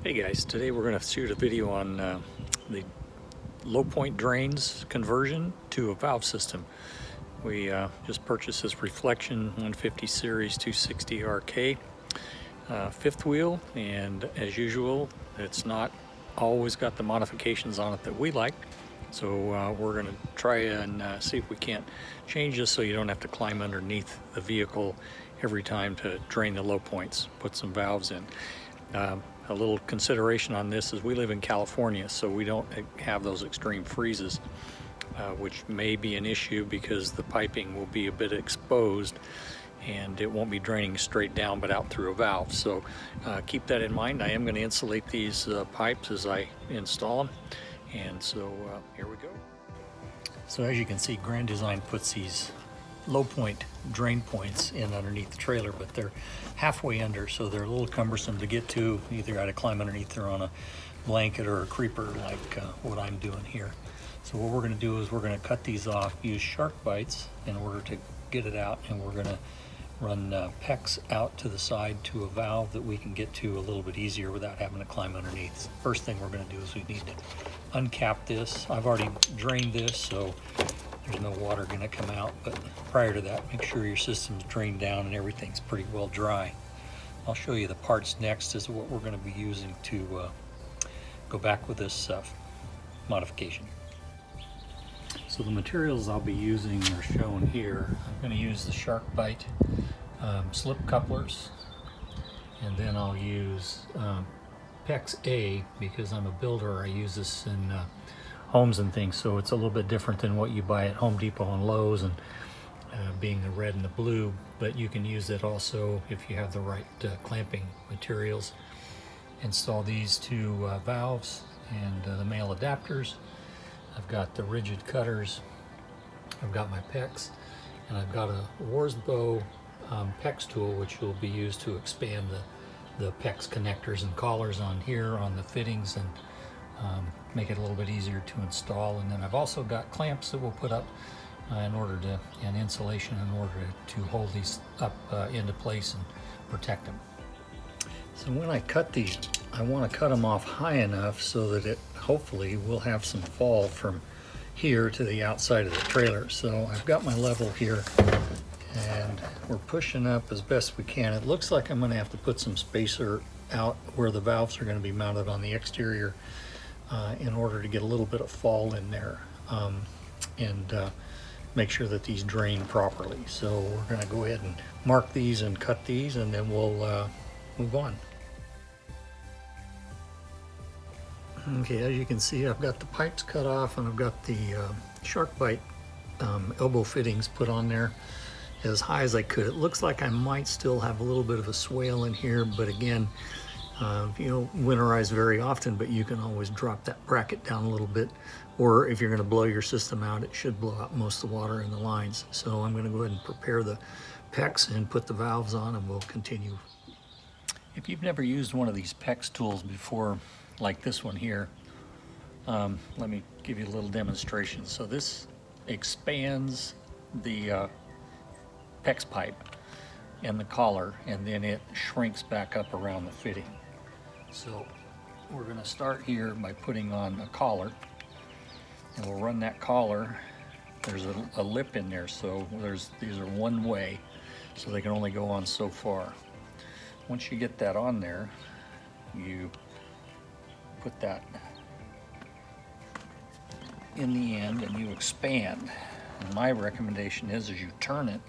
Hey guys, today we're going to shoot a video on the low point drains conversion to a valve system. We just purchased this Reflection 150 Series 260 RK fifth wheel, and as usual it's not always got the modifications on it that we like. So we're going to try and see if we can't change this so you don't have to climb underneath the vehicle every time to drain the low points, put some valves in. A little consideration on this is we live in California, so we don't have those extreme freezes, which may be an issue because the piping will be a bit exposed and it won't be draining straight down but out through a valve. So keep that in mind. I am going to insulate these pipes as I install them, and so here we go. So as you can see, Grand Design puts these low point drain points in underneath the trailer, but they're halfway under, so they're a little cumbersome to get to. You either got to climb underneath or on a blanket or a creeper like what I'm doing here. So what we're going to do is we're going to cut these off, use shark bites in order to get it out, and we're going to run PEX out to the side to a valve that we can get to a little bit easier without having to climb underneath. First thing we're going to do is we need to uncap this. I've already drained this, so there's no water going to come out, but prior to that, make sure your system's drained down and everything's pretty well dry. I'll show you the parts next is what we're going to be using to go back with this modification. So the materials I'll be using are shown here. I'm going to use the shark bite slip couplers, and then I'll use PEX A because I'm a builder. I use this in homes and things, so it's a little bit different than what you buy at Home Depot and Lowe's, and being the red and the blue, but you can use it also if you have the right clamping materials. Install these two valves and the male adapters. I've got the rigid cutters, I've got my PEX, and I've got a Warsbow PEX tool which will be used to expand the PEX connectors and collars on here on the fittings and make it a little bit easier to install. And then I've also got clamps that we'll put up and insulation in order to hold these up into place and protect them. So when I cut these, I want to cut them off high enough so that it hopefully will have some fall from here to the outside of the trailer. So I've got my level here and we're pushing up as best we can. It looks like I'm going to have to put some spacer out where the valves are going to be mounted on the exterior in order to get a little bit of fall in there and make sure that these drain properly. So we're going to go ahead and mark these and cut these, and then we'll move on. Okay, as you can see, I've got the pipes cut off and I've got the shark bite elbow fittings put on there as high as I could. It looks like I might still have a little bit of a swale in here, but again, you don't winterize very often, but you can always drop that bracket down a little bit, or if you're going to blow your system out, it should blow out most of the water in the lines. So I'm going to go ahead and prepare the PEX and put the valves on, and we'll continue. If you've never used one of these PEX tools before, like this one here, let me give you a little demonstration. So this expands the PEX pipe and the collar, and then it shrinks back up around the fitting. So we're going to start here by putting on a collar, and we'll run that collar. There's a lip in there, so these are one way, so they can only go on so far. Once you get that on there, you put that in the end and you expand. And my recommendation is you turn it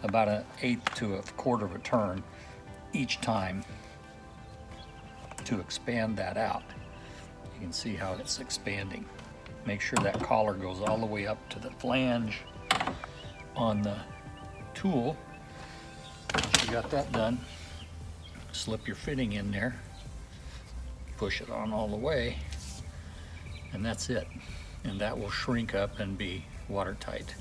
about 1/8 to 1/4 of a turn each time to expand that out. You can see how it's expanding. Make sure that collar goes all the way up to the flange on the tool. Once you got that done, slip your fitting in there, push it on all the way, and that's it. And that will shrink up and be watertight.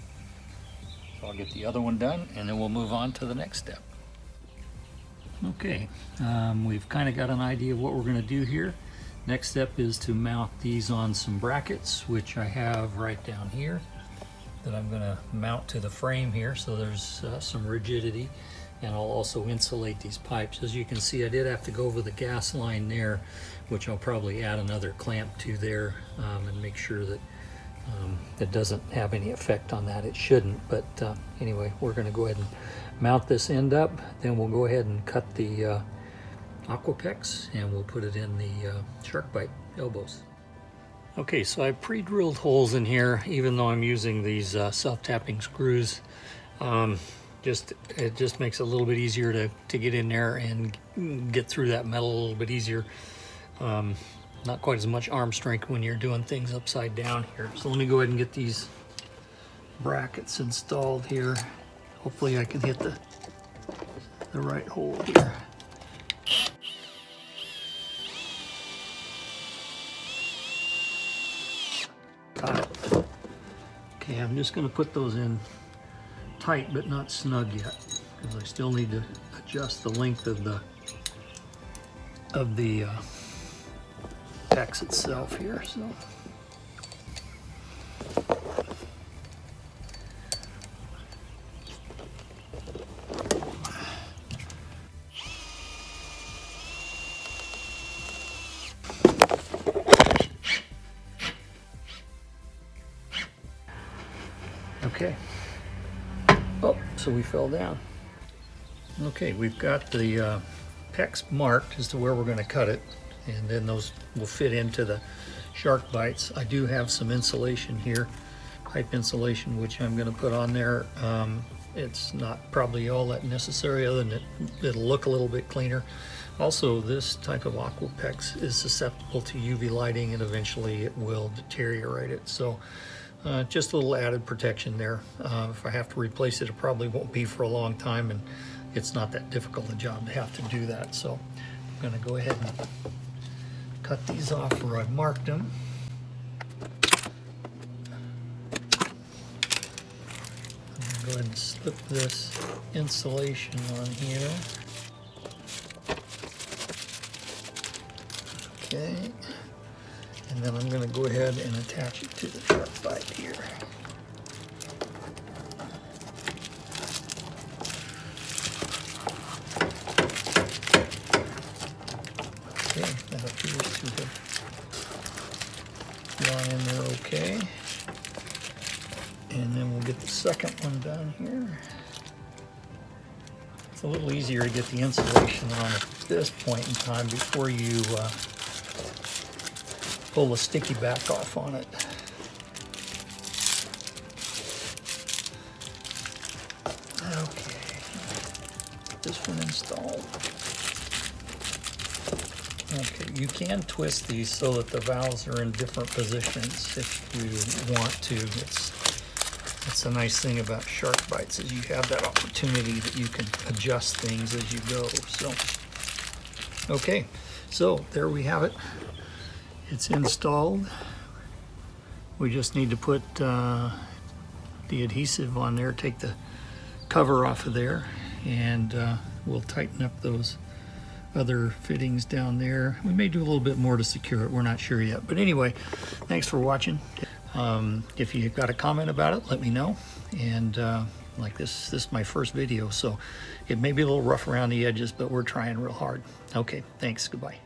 So I'll get the other one done, and then we'll move on to the next step. Okay, we've kind of got an idea of what we're going to do here. Next step is to mount these on some brackets, which I have right down here that I'm going to mount to the frame here, so there's some rigidity. and I'll also insulate these pipes. As you can see, I did have to go over the gas line there, which I'll probably add another clamp to there and make sure that it doesn't have any effect on that. It shouldn't, but anyway, we're going to go ahead and mount this end up. Then we'll go ahead and cut the Aquapex and we'll put it in the shark bite elbows. Okay, so I pre-drilled holes in here, even though I'm using these self-tapping screws. It just makes it a little bit easier to get in there and get through that metal a little bit easier. Not quite as much arm strength when you're doing things upside down here. So let me go ahead and get these brackets installed here. Hopefully I can hit the right hole here. Got it. Okay, I'm just going to put those in tight but not snug yet, because I still need to adjust the length of the PEX itself here. So okay. Oh, so we fell down. Okay, we've got the PEX marked as to where we're going to cut it, and then those will fit into the shark bites. I do have some insulation here, pipe insulation, which I'm going to put on there. It's not probably all that necessary, other than it'll look a little bit cleaner. Also, this type of Aquapex is susceptible to UV lighting, and eventually it will deteriorate it. So just a little added protection there. If I have to replace it, it probably won't be for a long time, and it's not that difficult a job to have to do that. So I'm going to go ahead and cut these off where I've marked them. I'm going to go ahead and slip this insulation on here. Okay. And then I'm going to go ahead and attach it to the shark bite here. Okay, that appears to have gone in there okay. And then we'll get the second one down here. It's a little easier to get the insulation on at this point in time before you pull the sticky back off on it. Okay, get this one installed. Okay, you can twist these so that the valves are in different positions if you want to. It's a nice thing about shark bites, is you have that opportunity that you can adjust things as you go. So, okay, so there we have it. It's installed. We just need to put the adhesive on there, take the cover off of there, and we'll tighten up those other fittings down there. We may do a little bit more to secure it. We're not sure yet. But anyway, thanks for watching. If you've got a comment about it, let me know. And like this is my first video, so it may be a little rough around the edges, but we're trying real hard. Okay, thanks. Goodbye.